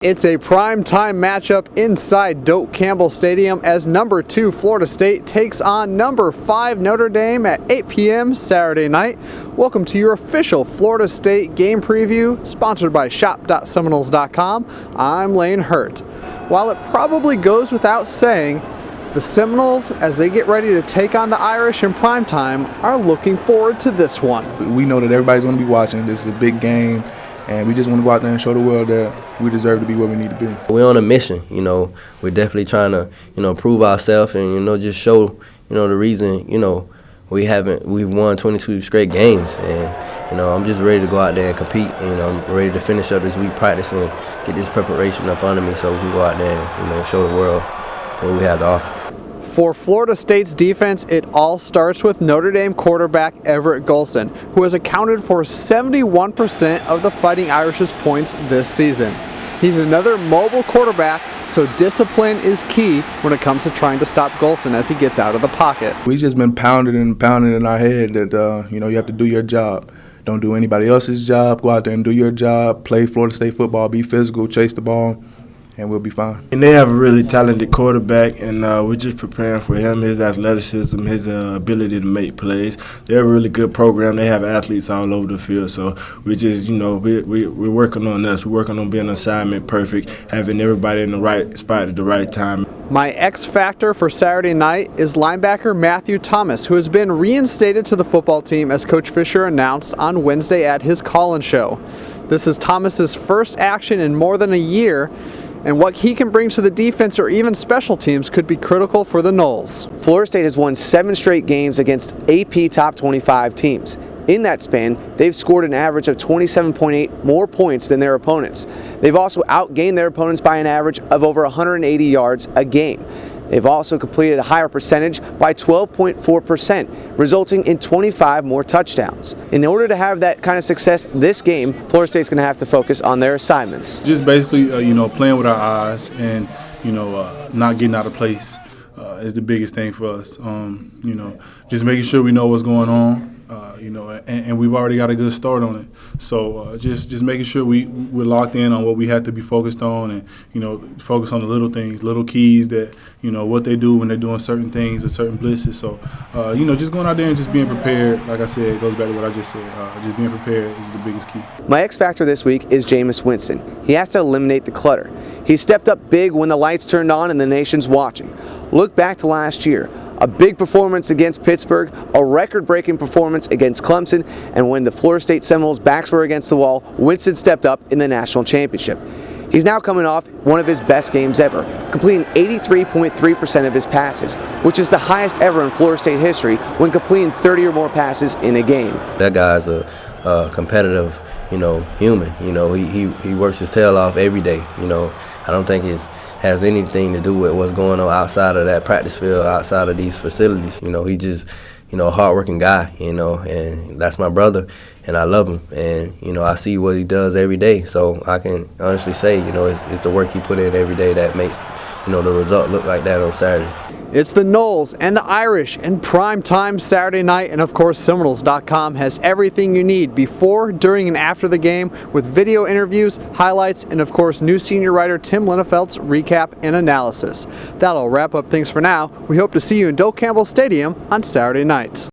It's a prime-time matchup inside Doak Campbell Stadium as number 2 Florida State takes on number 5 Notre Dame at 8 p.m. Saturday night. Welcome to your official Florida State game preview, sponsored by shop.seminoles.com. I'm Lane Hurt. While it probably goes without saying, the Seminoles, as they get ready to take on the Irish in primetime, are looking forward to this one. We know that everybody's going to be watching. This is a big game. And we just want to go out there and show the world that we deserve to be where we need to be. We're on a mission, We're definitely trying to, prove ourselves and, just show, the reason, we've won 22 straight games. And, I'm just ready to go out there and compete. I'm ready to finish up this week practice and get this preparation up under me so we can go out there and, show the world what we have to offer. For Florida State's defense, it all starts with Notre Dame quarterback Everett Golson, who has accounted for 71% of the Fighting Irish's points this season. He's another mobile quarterback, so discipline is key when it comes to trying to stop Golson as he gets out of the pocket. We've just been pounded in our head that, you have to do your job. Don't do anybody else's job. Go out there and do your job. Play Florida State football. Be physical. Chase the ball. And we'll be fine. And they have a really talented quarterback, and we're just preparing for him, his athleticism, his ability to make plays. They're a really good program. They have athletes all over the field, so we just, we're working on us. We're working on being assignment perfect, having everybody in the right spot at the right time. My X factor for Saturday night is linebacker Matthew Thomas, who has been reinstated to the football team as Coach Fisher announced on Wednesday at his call-in show. This is Thomas's first action in more than a year, and what he can bring to the defense or even special teams could be critical for the Noles. Florida State has won 7 straight games against AP top 25 teams. In that span, they've scored an average of 27.8 more points than their opponents. They've also outgained their opponents by an average of over 180 yards a game. They've also completed a higher percentage by 12.4%, resulting in 25 more touchdowns. In order to have that kind of success this game, Florida State's going to have to focus on their assignments. Just basically, playing with our eyes and, not getting out of place is the biggest thing for us. Just making sure we know what's going on. And we've already got a good start on it. So just making sure we're locked in on what we have to be focused on and, focus on the little things, little keys that, what they do when they're doing certain things or certain blitzes. So, just going out there and just being prepared, like I said, it goes back to what I just said. Just being prepared is the biggest key. My X factor this week is Jameis Winston. He has to eliminate the clutter. He stepped up big when the lights turned on and the nation's watching. Look back to last year. A big performance against Pittsburgh, a record-breaking performance against Clemson, and when the Florida State Seminoles' backs were against the wall, Winston stepped up in the national championship. He's now coming off one of his best games ever, completing 83.3% of his passes, which is the highest ever in Florida State history when completing 30 or more passes in a game. That guy's a competitive, human. He works his tail off every day. I don't think it has anything to do with what's going on outside of that practice field, outside of these facilities. He just, a hardworking guy, and that's my brother, and I love him. And, I see what he does every day. So I can honestly say, it's the work he put in every day that makes, the result look like that on Saturday. It's the Noles and the Irish in prime time Saturday night, and of course Seminoles.com has everything you need before, during, and after the game with video interviews, highlights, and of course new senior writer Tim Linefeld's recap and analysis. That'll wrap up things for now. We hope to see you in Doak Campbell Stadium on Saturday nights.